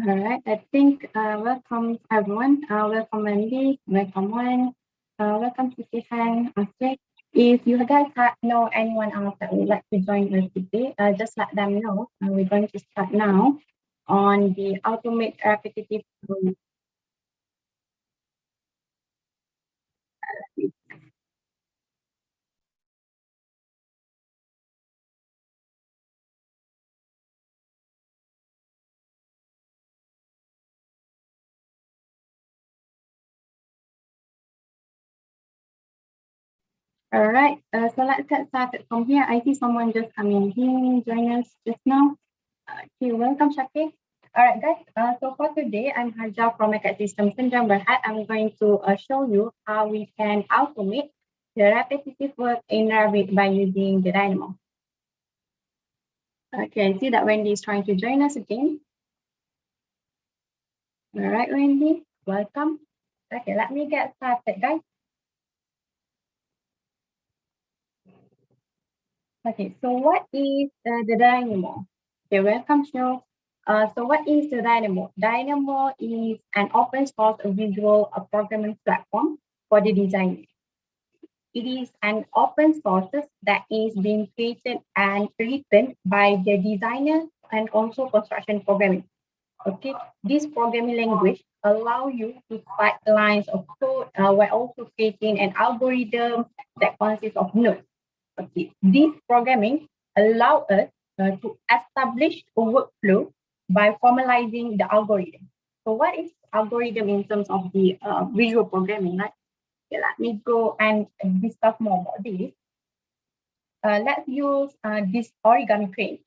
All right, I think welcome everyone. Welcome Wendy, welcome Wan, welcome to Sihan. Okay, if you guys know anyone else that would like to join us today, just let them know. We're going to start now on the automate repetitive. All right, so let's get started from here. I see someone just coming in, join us just now. Okay, welcome Shakir. All right, guys. So for today, I'm Hajar from Acadsystems in Berhad. I'm going to show you how we can automate the repetitive work in Revit by using the Dynamo. Okay, I see that Wendy is trying to join us again. All right, Wendy, welcome. Okay, let me get started, guys. Okay, so what is the Dynamo? Okay, welcome, Snow. So what is the Dynamo? Dynamo is an open source visual programming platform for the designer. It is an open source that is being created and written by the designer and also construction programming. Okay, this programming language allow you to write lines of code while also creating an algorithm that consists of nodes. Okay, this programming allow us to establish a workflow by formalizing the algorithm. So what is algorithm in terms of the visual programming, right? Okay, let me go and discuss more about this. Let's use this origami crane.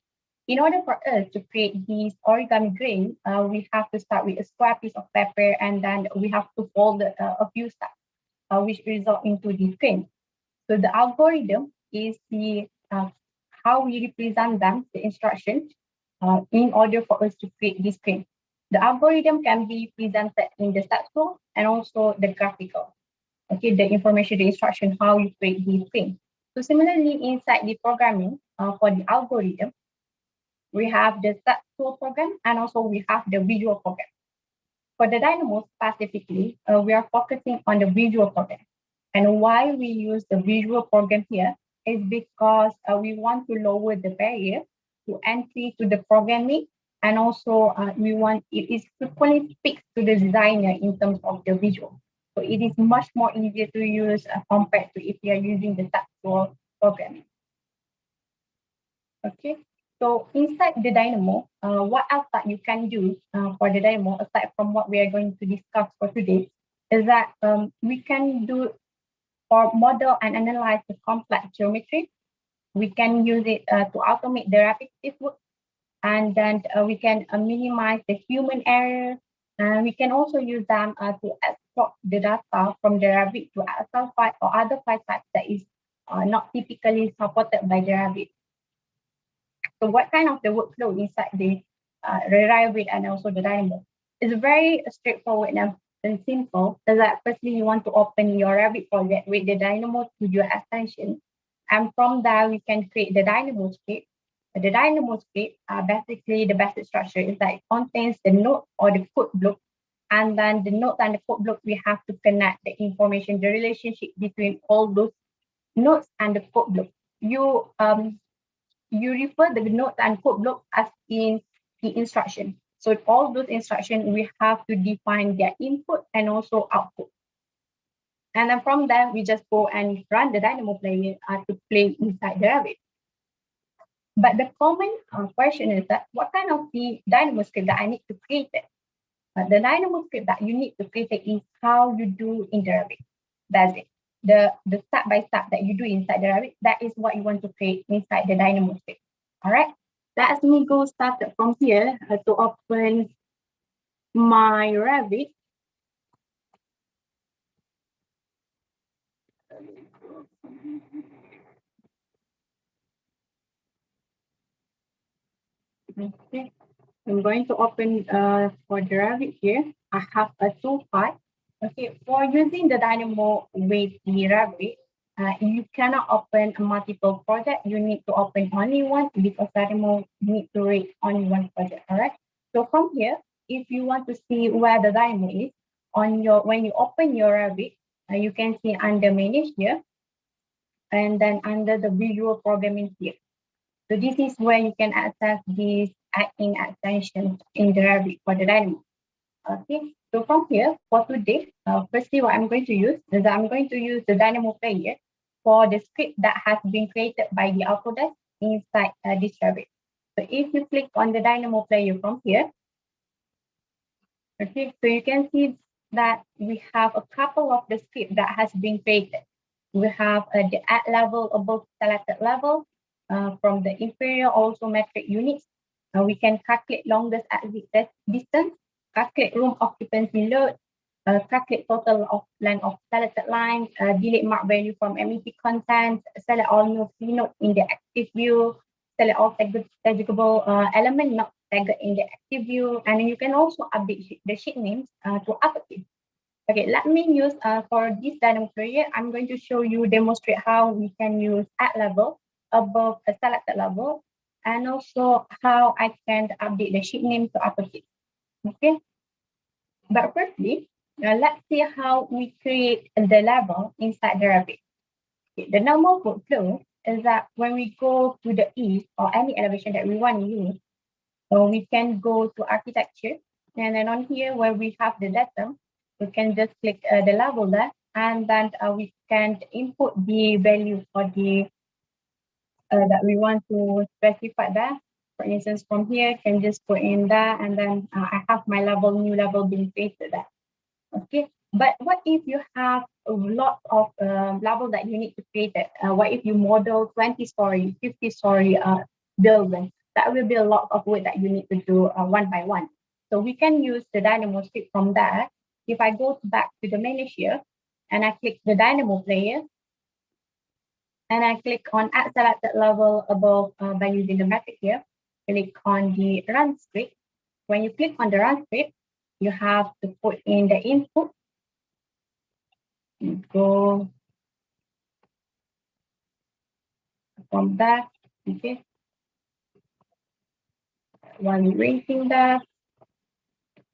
In order for us to create this origami crane, we have to start with a square piece of paper and then we have to fold a few steps, which result into the crane. So the algorithm is the how we represent them, the instructions, in order for us to create this crane. The algorithm can be presented in the step flow and also the graphical. Okay, the information, the instruction, how you create these things. So similarly, inside the programming for the algorithm, we have the step tool program and also we have the visual program. For the Dynamo specifically, we are focusing on the visual program. And why we use the visual program here is because we want to lower the barrier to entry to the programming and also we want it is equally fixed to the designer in terms of the visual. So it is much more easier to use compared to if you are using the textual programming. Okay. So inside the Dynamo, what else that you can do for the Dynamo aside from what we are going to discuss for today is that we can do or model and analyze the complex geometry. We can use it to automate the repetitive work, and then we can minimize the human error. And we can also use them to export the data from the Revit to Excel file or other file types that is not typically supported by the Revit. So what kind of the workflow inside the Revit and also the Dynamo? It's very straightforward and simple. Is that firstly you want to open your Revit project with the Dynamo Studio extension, and from there we can create the Dynamo script. The Dynamo script, basically the basic structure is that it contains the node or the code block, and then the node and the code block we have to connect the information, the relationship between all those nodes and the code block. You refer the nodes and code block as in the instruction. So all those instructions, we have to define their input and also output. And then from there, we just go and run the Dynamo Player to play inside the Revit. But the common question is that what kind of the Dynamo script that I need to create it? The Dynamo script that you need to create it is how you do in the Revit. That's it. The step by step that you do inside the Revit, that is what you want to create inside the Dynamo script. All right. Let me go start from here to open my Revit. Okay. I'm going to open for the Revit here. I have a tool file. Okay, for using the Dynamo with the Revit, you cannot open a multiple project. You need to open only one because Dynamo need to read only one project. All right. So from here, if you want to see where the Dynamo is on your, when you open your Revit, you can see under Manage here, and then under the Visual Programming here. So this is where you can access these add-in extensions in the Revit for the Dynamo. Okay, so from here for today, firstly what I'm going to use is that I'm going to use the Dynamo Player for the script that has been created by the Autodesk inside this Revit. So if you click on the Dynamo Player from here, okay, so you can see that we have a couple of the script that has been created. We have the add level above selected level from the inferior also metric units. We can calculate longest exit distance, calculate room occupancy load, calculate total of length of selected lines, delete mark value from MEP content, select all new keynote in the active view, select all taggable element not tagged in the active view, and you can also update the sheet names to uppercase. Okay, let me use for this Dynamo Player, I'm going to show you, demonstrate how we can use add level above a selected level, and also how I can update the sheet name to uppercase. Okay, but firstly, let's see how we create the level inside the Revit. Okay, the normal workflow is that when we go to the east or any elevation that we want to use, so we can go to architecture, and then on here where we have the datum, we can just click the level there, and then we can input the value for the that we want to specify there. For instance, from here, can just put in that, and then I have my level, new level being created there. Okay, but what if you have a lot of level that you need to create it? What if you model 20-story, 50-story building? That will be a lot of work that you need to do one by one. So we can use the Dynamo script from there. If I go back to the menu here, and I click the Dynamo Player, and I click on add selected level above by using the metric here, click on the run script. When you click on the run script, you have to put in the input. Go from that, okay. While you're waiting that,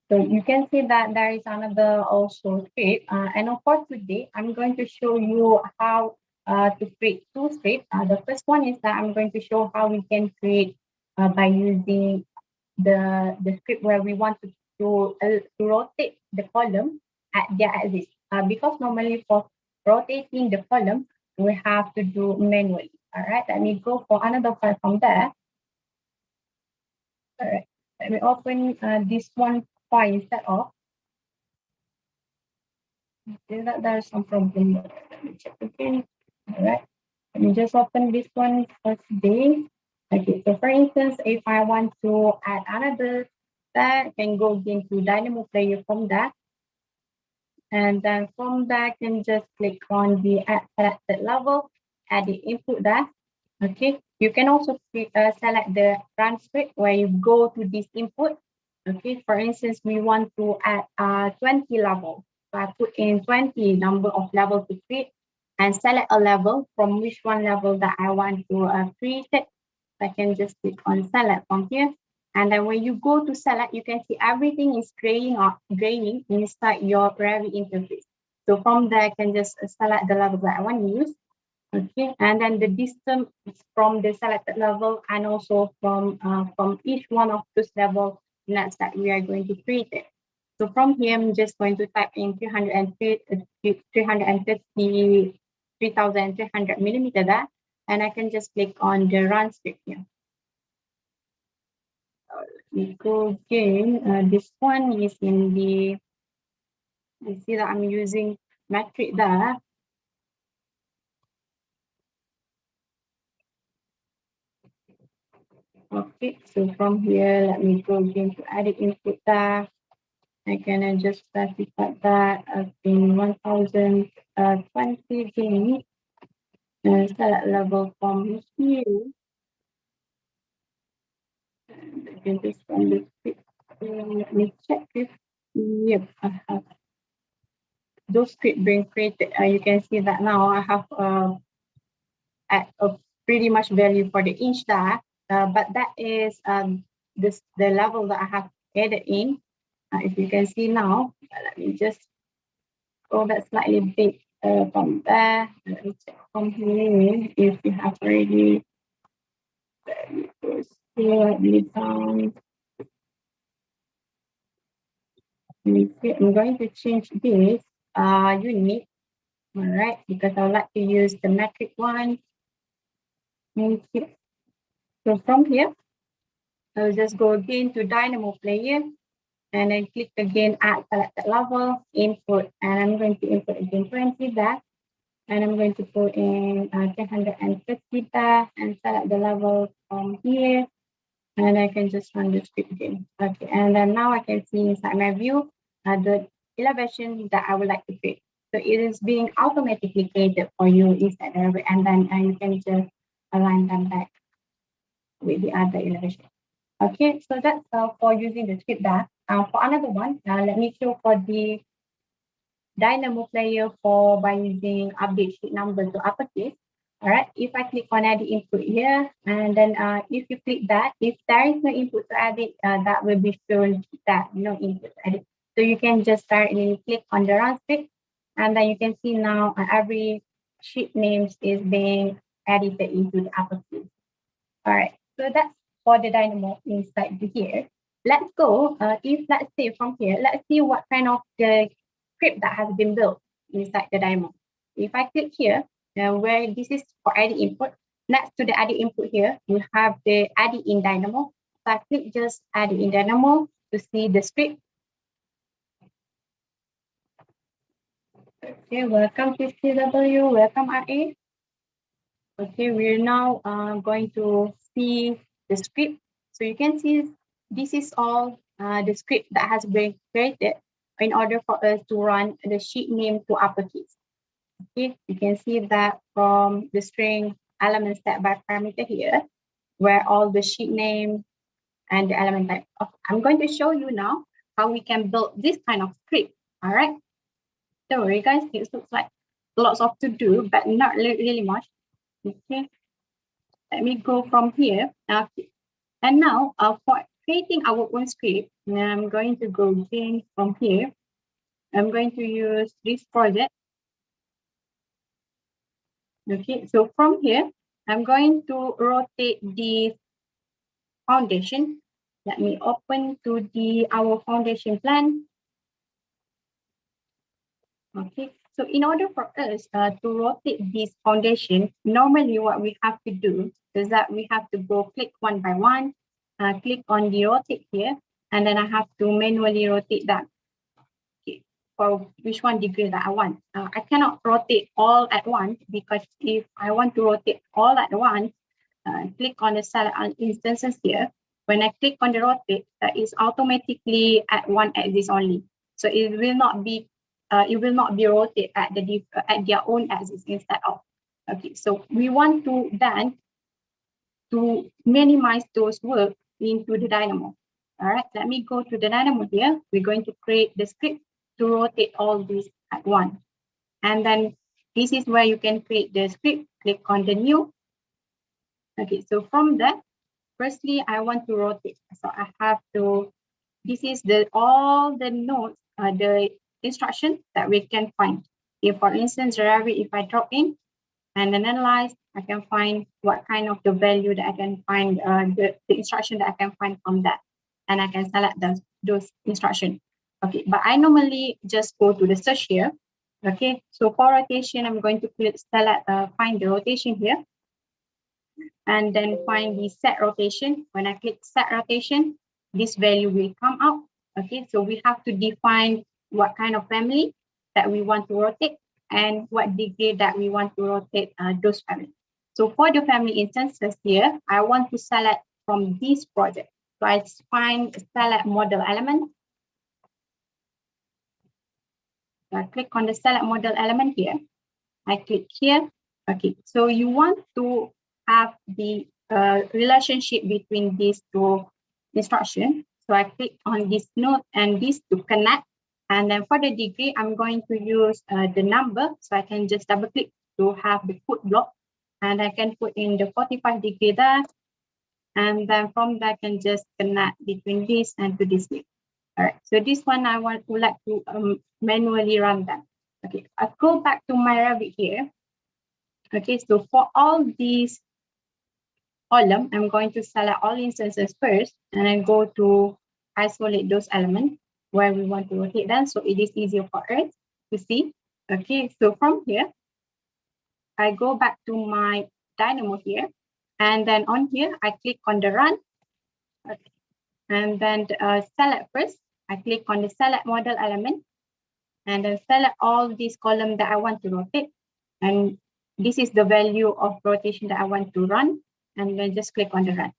so you can see that there is another also script. And of course, today I'm going to show you how to create two scripts. The first one is that I'm going to show how we can create by using the script where we want to rotate the column at their axis. Because normally for rotating the column, we have to do manually. All right, let me go for another file from there. All right, let me open this one file instead of. That there's some problem. Let me check again. All right, let me just open this one first day. Okay, so for instance, if I want to add another, that can go into Dynamo Player from that. And then from that, can just click on the add selected level, add the input there. Okay, you can also select the run script where you go to this input. Okay, for instance, we want to add 20 level. So I put in 20 number of level to create and select a level from which one level that I want to create it. I can just click on select from here. And then when you go to select, you can see everything is graying inside your Revit interface. So from there, I can just select the level that I want to use. Okay, and then the distance from the selected level and also from each one of those level nets that we are going to create it. So from here, I'm just going to type in 333,300 millimeter there, and I can just click on the run script here. Let me go again. This one is in the, you see that I'm using metric there. Okay, so from here, let me go again to edit input there. I can just specify that as in 1020 gain and select level from here. And I can just run this quick. Let me check if, yep, I have those scripts being created. You can see that now I have at a pretty much value for the inch there, but that is the level that I have added in. If you can see now, let me just go back slightly big from there. Let me check from here if you have already. There we go. Here, I'm going to change this unit, all right, because I would like to use the metric one. Okay. So from here, I'll just go again to Dynamo Player and then click again at selected level, input, and I'm going to input again 20 there. And I'm going to put in 1050 there and select the level from here. And I can just run the script again. Okay, and then now I can see inside my view the elevation that I would like to create. So it is being automatically created for you inside the Revit, and then you can just align them back with the other elevation. Okay, so that's for using the script there. For another one, let me show for the Dynamo Player for by using update sheet number to uppercase. All right, if I click on edit input here, and then if you click that, if there is no input to edit, that will be shown that no input to edit. So you can just directly click on the run script, and then you can see now every sheet names is being edited into the uppercase. All right, so that's for the Dynamo inside here. Let's go, if let's say from here, let's see what kind of the script that has been built inside the Dynamo. If I click here, where this is for edit input, next to the edit input here, you have the edit in Dynamo. So I click just edit in Dynamo to see the script. Okay, welcome to CW, welcome RA. Okay, we're now going to see the script. So you can see this is all the script that has been created in order for us to run the sheet name to uppercase. Okay, you can see that from the string element set by parameter here, where all the sheet name and the element type. I'm going to show you now how we can build this kind of script. All right. Don't worry, guys. It looks like lots of to do, but not really much. Okay. Let me go from here. Okay. And now for creating our own script, I'm going to go again from here. I'm going to use this project. Okay, so from here, I'm going to rotate the foundation. Let me open to our foundation plan. Okay, so in order for us to rotate this foundation, normally what we have to do is that we have to go click one by one, click on the rotate here, and then I have to manually rotate that. Okay, for which one degree that I want. I cannot rotate all at once because if I want to rotate all at once, click on the select instances here. When I click on the rotate, it's automatically at one axis only. So it will not be rotated at their own axis instead of. Okay, so we want to then to minimize those work into the Dynamo. All right, let me go to the Dynamo here. We're going to create the script to rotate all these at once. And then this is where you can create the script. Click on the new. Okay, so from that, firstly, I want to rotate. So I have to, this is all the nodes, the instructions that we can find. If for instance, Revit, if I drop in and then analyze, I can find what kind of the value that I can find, the instruction that I can find from that. And I can select those instructions. Okay, but I normally just go to the search here. Okay, so for rotation, I'm going to select, find the rotation here. And then find the set rotation. When I click set rotation, this value will come out. Okay, so we have to define what kind of family that we want to rotate and what degree that we want to rotate those families. So for the family instances here, I want to select from this project. So I find select model element. So I click on the select model element here. I click here. Okay, so you want to have the relationship between these two instructions. So I click on this node and this to connect. And then for the degree, I'm going to use the number. So I can just double click to have the put block. And I can put in the 45 degree there. And then from that, I can just connect between this and to this. All right, so this one I would like to manually run them. Okay, I'll go back to my Revit here. Okay, so for all these column, I'm going to select all instances first and then go to isolate those elements where we want to rotate them so it is easier for us to see. Okay, so from here, I go back to my Dynamo here, and then on here, I click on the run. Okay. And then select first, I click on the select model element, and then select all these columns that I want to rotate. And this is the value of rotation that I want to run, and then just click on the run.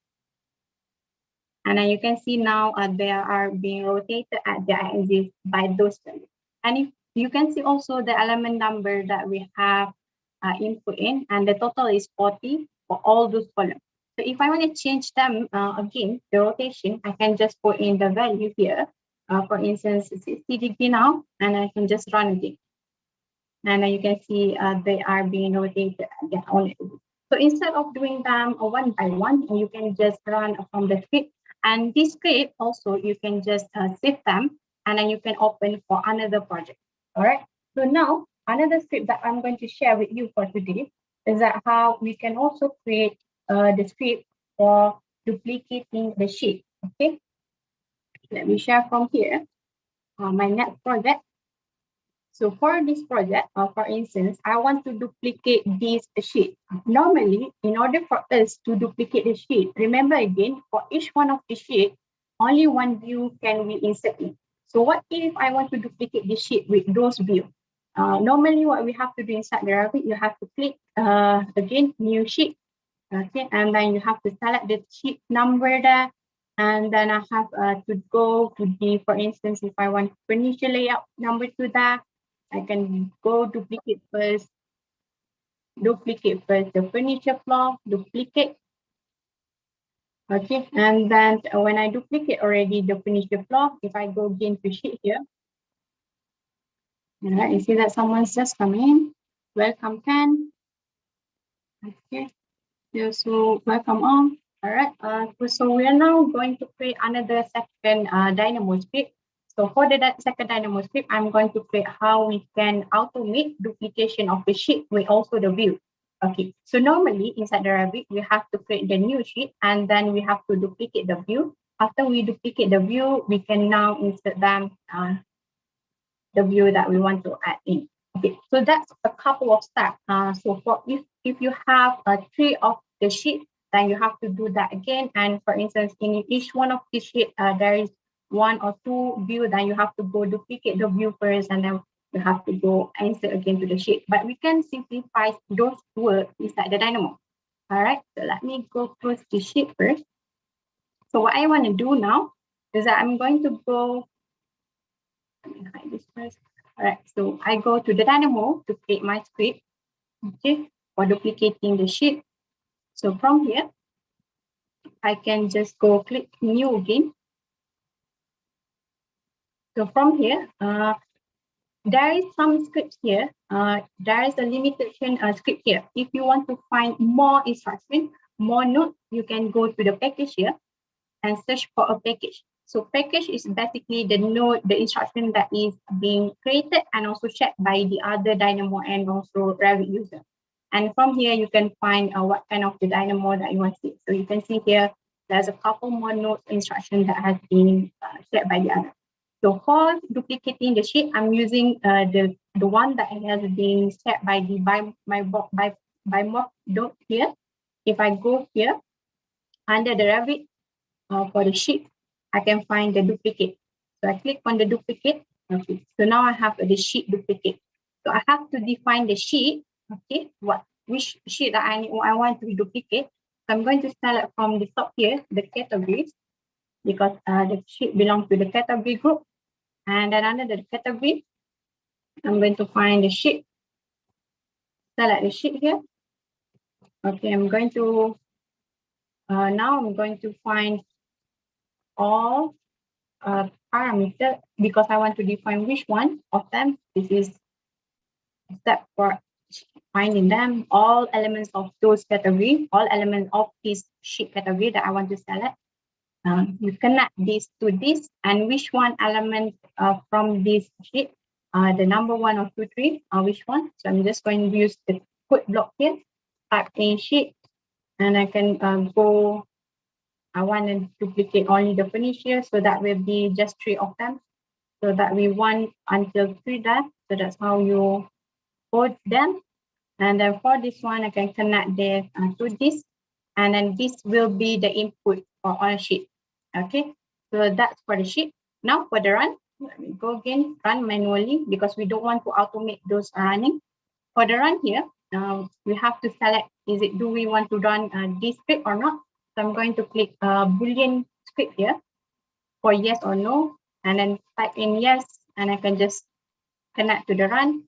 And then you can see now they are being rotated at the axis by those values. And if you can see also the element number that we have input in, and the total is 40 for all those columns. So if I want to change them again, the rotation, I can just put in the value here. For instance, 60 degree now, and I can just run again. And then you can see they are being rotated at their own axis. So instead of doing them one by one, you can just run from the script. And this script also, you can just save them, and then you can open for another project. All right. So now, another script that I'm going to share with you for today is that how we can also create the script for duplicating the sheet. Okay. Let me share from here. My next project. So for this project, for instance, I want to duplicate this sheet. Normally, in order for us to duplicate the sheet, remember again, for each one of the sheet, only one view can be inserted. So what if I want to duplicate the sheet with those views? Normally, what we have to do inside the Revit, you have to click again, new sheet. Okay, and then you have to select the sheet number there. And then I have to go to the, for instance, if I want furniture layout number 2 there, I can go duplicate first the furniture floor, duplicate. Okay, and then when I duplicate already the furniture floor, if I go again to sheet here, all right, you see that someone's just come in. Welcome, Ken. Okay, so welcome all. All right, so we are now going to create another second Dynamo script. So for the second Dynamo script, I'm going to create how we can automate duplication of the sheet with also the view. Okay, so normally inside the Revit, we have to create the new sheet and then we have to duplicate the view. After we duplicate the view, we can now insert them the view that we want to add in. Okay, so that's a couple of steps. So for if you have 3 of the sheet, then you have to do that again. And for instance, in each one of the sheet, there is 1 or 2 view, then you have to go duplicate the view first, and then you have to go insert again to the sheet. But we can simplify those work inside the Dynamo. All right, so let me go close the sheet first. So what I want to do now is that I'm going to go, let me hide this first. All right, so I go to the Dynamo to create my script, okay, for duplicating the sheet. So from here, I can just go click new again. So from here, there is some scripts here. There is a limitation script here. If you want to find more instruction, more notes, you can go to the package here and search for a package. So package is basically the node, the instruction that is being created and also shared by the other Dynamo and also Revit user. And from here, you can find what kind of the Dynamo that you want to see. So you can see here, there's a couple more nodes instruction that has been shared by the other. So for duplicating the sheet, I'm using the one that has been shared by the by mock dot here. If I go here under the Revit, for the sheet, I can find the duplicate. So I click on the duplicate. Okay, so now I have the sheet duplicate. So I have to define the sheet. Okay, which sheet that I want to duplicate. So I'm going to select from the top here the categories, because the sheet belongs to the category group. And then under the category, I'm going to find the sheet. Select the sheet here. Okay, I'm going to now I'm going to find all parameter, because I want to define which one of them. This is a step for finding them, all elements of those category, all elements of this sheet category that I want to select. you connect this to this, and which one element from this sheet, the number 1 or 2, 3, which one. So I'm just going to use the code block here, type in sheet, and I can go, I want to duplicate only the finish here, so that will be just 3 of them. So that we want until 3 there. So that's how you code them. And then for this one, I can connect this to this, and then this will be the input for on sheet. Okay, so that's for the sheet. Now for the run, let me go again, run manually, because we don't want to automate those running. For the run here, we have to select, do we want to run this script or not? So I'm going to click Boolean script here for yes or no, and then type in yes, and I can just connect to the run.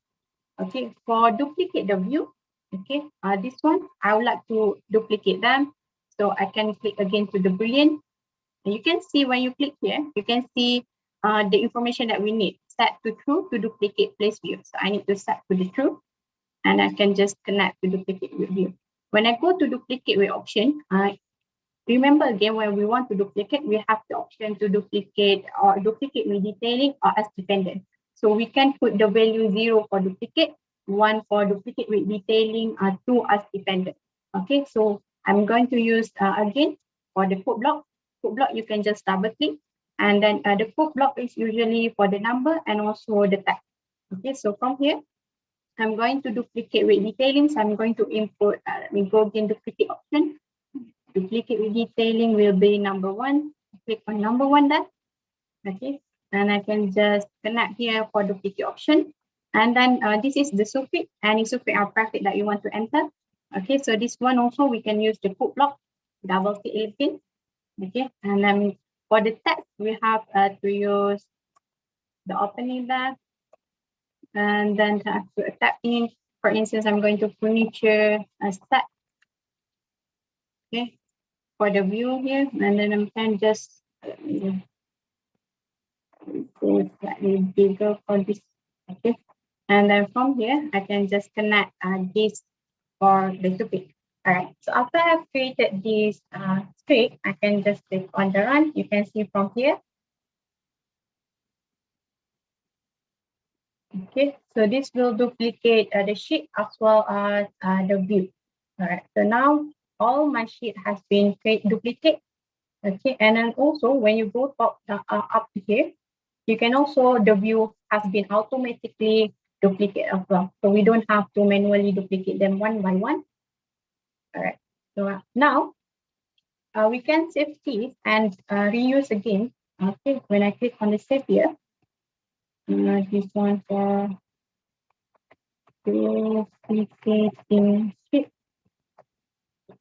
Okay, for duplicate the view, okay, this one, I would like to duplicate them. So I can click again to the Boolean. And you can see when you click here, you can see the information that we need. Set to true to duplicate place view. So I need to set to the true, and I can just connect to duplicate with view. When I go to duplicate with option, remember again, when we want to duplicate, we have the option to duplicate or duplicate with detailing or as dependent. So we can put the value 0 for duplicate, 1 for duplicate with detailing, 2 as dependent. Okay, so I'm going to use again for the code block. Code block, you can just double click, and then the code block is usually for the number and also the tag. Okay, so from here, I'm going to duplicate with detailing. So I'm going to import, let me go again, duplicate option. Duplicate with detailing will be number 1. Click on number 1 there. Okay, and I can just connect here for duplicate option. And then this is the suffix, any suffix or prefix that you want to enter. Okay, so this one also we can use the code block, double click again. Okay, and then for the text, we have to use the opening there, and then have to type in. For instance, I'm going to furniture set. Okay, for the view here, and then I can just go slightly bigger for this. Okay, and then from here I can just connect this for the topic. All right, so after I've created this script, I can just click on the run. You can see from here. Okay, so this will duplicate the sheet as well as the view. All right, so now all my sheet has been duplicate. Okay, and then also when you go up here, you can also, the view has been automatically duplicated as well. So we don't have to manually duplicate them one by one. All right, so now we can save these and reuse again. Okay, when I click on the save here, this one for duplicating sheet.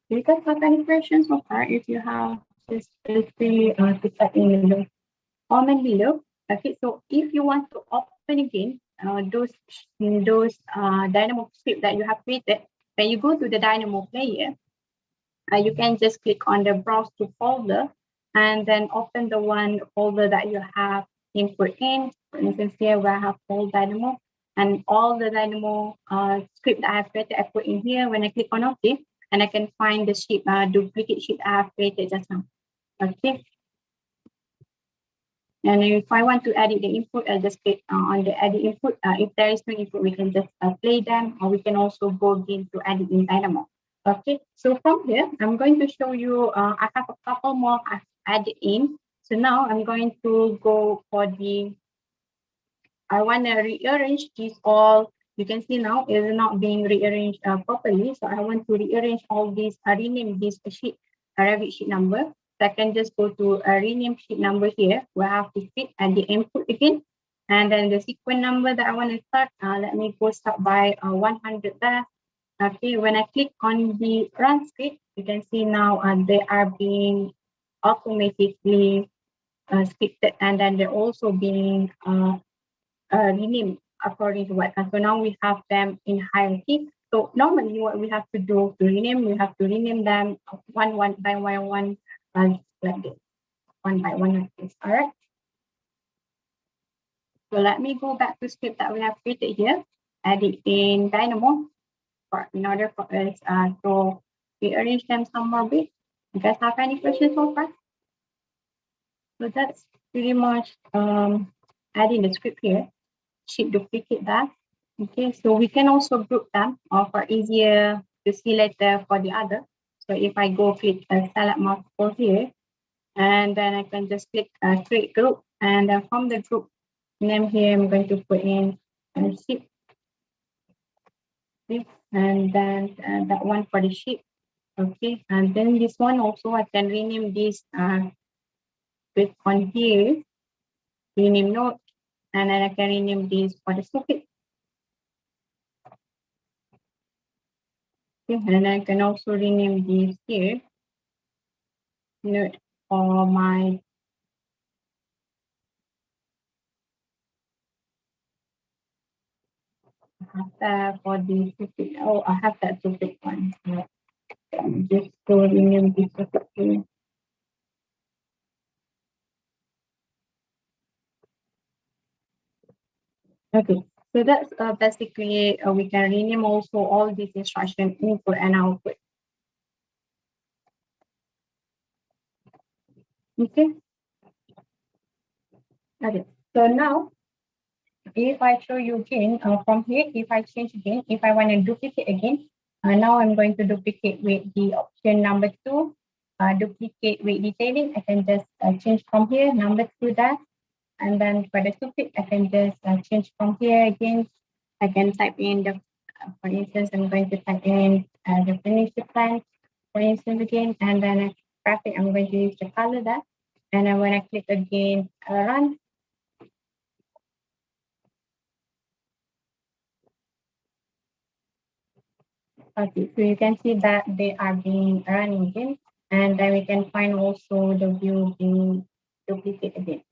Do you guys have any questions so far? If you have, just feel free to type in the comment below. Okay, so if you want to open again those Dynamo script that you have created, when you go to the Dynamo Player, you can just click on the browse to folder and then open the one folder that you have input in. For instance, here where I have all Dynamo, and all the Dynamo script that I have created, I put in here. When I click on OK, and I can find the sheet, duplicate sheet I have created just now. Okay. And if I want to edit the input, I'll just click on the edit input. If there is no input, we can just play them, or we can also go again to edit in Dynamo. Okay, so from here, I'm going to show you, I have a couple more I've added in. So now I'm going to go for I want to rearrange these all. You can see now it is not being rearranged properly. So I want to rearrange all these, rename this sheet, Revit sheet number. So I can just go to rename sheet number here, where I have to fit and the input again. And then the sequence number that I want to start, let me go start by 100 there. Okay, when I click on the run script, you can see now they are being automatically scripted, and then they're also being renamed according to what. And so now we have them in hierarchy. So normally what we have to do to rename, we have to rename them one by one, like this, one by one like this. All right. So let me go back to script that we have created here, add it in Dynamo in order for us to rearrange them some more bit. You guys have any questions so far? So that's pretty much adding the script here. Sheet duplicate that. Okay, so we can also group them for easier to see later for the other. So if I go click select multiple here, and then I can just click create group, and from the group name here, I'm going to put in sheet. Okay, and then that one for the sheet. Okay, and then this one also I can rename this with on here, rename note, and then I can rename this for the topic. Okay, and I can also rename this here note for my for the topic. Oh, I have that topic one. Just to rename this topic here. Okay, so that's basically we can rename also all these instruction input and output. Okay. Okay. So now, if I show you again from here, if I change again, if I want to duplicate again, now I'm going to duplicate with the option number 2, duplicate with detailing. I can just change from here, number 2 that. And then for the topic, I can just change from here again. I can type in the, for instance, I'm going to type in the furniture plan, for instance, again, and then graphic, I'm going to use the color that. And then when I click again, run, okay, so you can see that they are being running again, and then we can find also the view being duplicated again.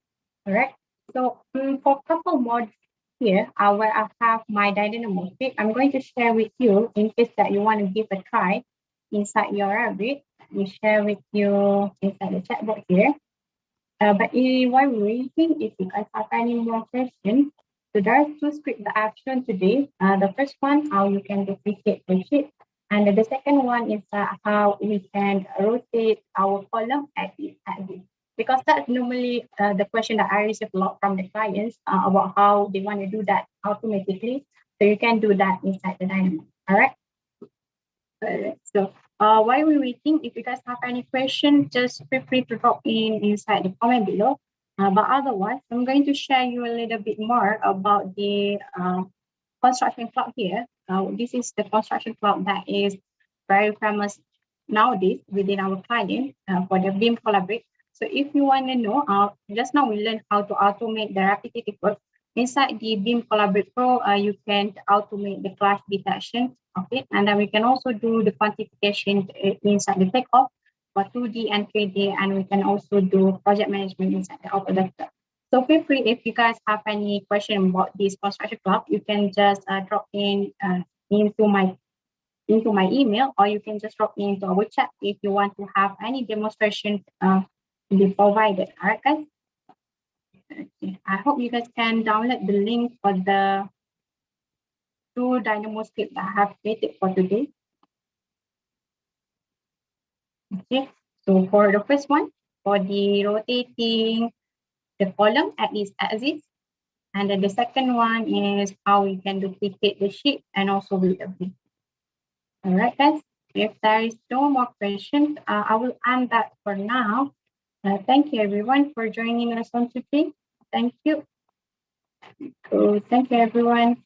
All right. So for couple mods here, where I have my Dynamo script, I'm going to share with you in case that you want to give a try inside your Revit. We share with you inside the chat box here. But while we're waiting, if you guys have any more questions, so there's two scripts that I've shown today. The first one, how you can duplicate the sheet. And the second one is how we can rotate our column at this. Because that's normally the question that I receive a lot from the clients about how they want to do that automatically. So you can do that inside the Dynamo. All right. So while we're waiting, if you guys have any questions, just feel free to drop in inside the comment below. But otherwise, I'm going to share you a little bit more about the construction cloud here. This is the construction cloud that is very famous nowadays within our client for the BIM collaborate. So if you want to know, just now we learned how to automate the repetitive work. Inside the BIM Collaborate Pro, you can automate the clash detection, okay? And then we can also do the quantification inside the takeoff for 2D and 3D, and we can also do project management inside the Autodesk. So feel free, if you guys have any question about this construction club, you can just drop in into my email, or you can just drop into our chat if you want to have any demonstration to be provided. All right, guys. Okay. I hope you guys can download the link for the two Dynamo script that I have created for today. Okay, so for the first one, for the rotating the column at its axis, and then the second one is how we can duplicate the sheet and also with the view. All right, guys. If there is no more questions, I will end that for now. Thank you, everyone, for joining us on today. Thank you. So, thank you, everyone.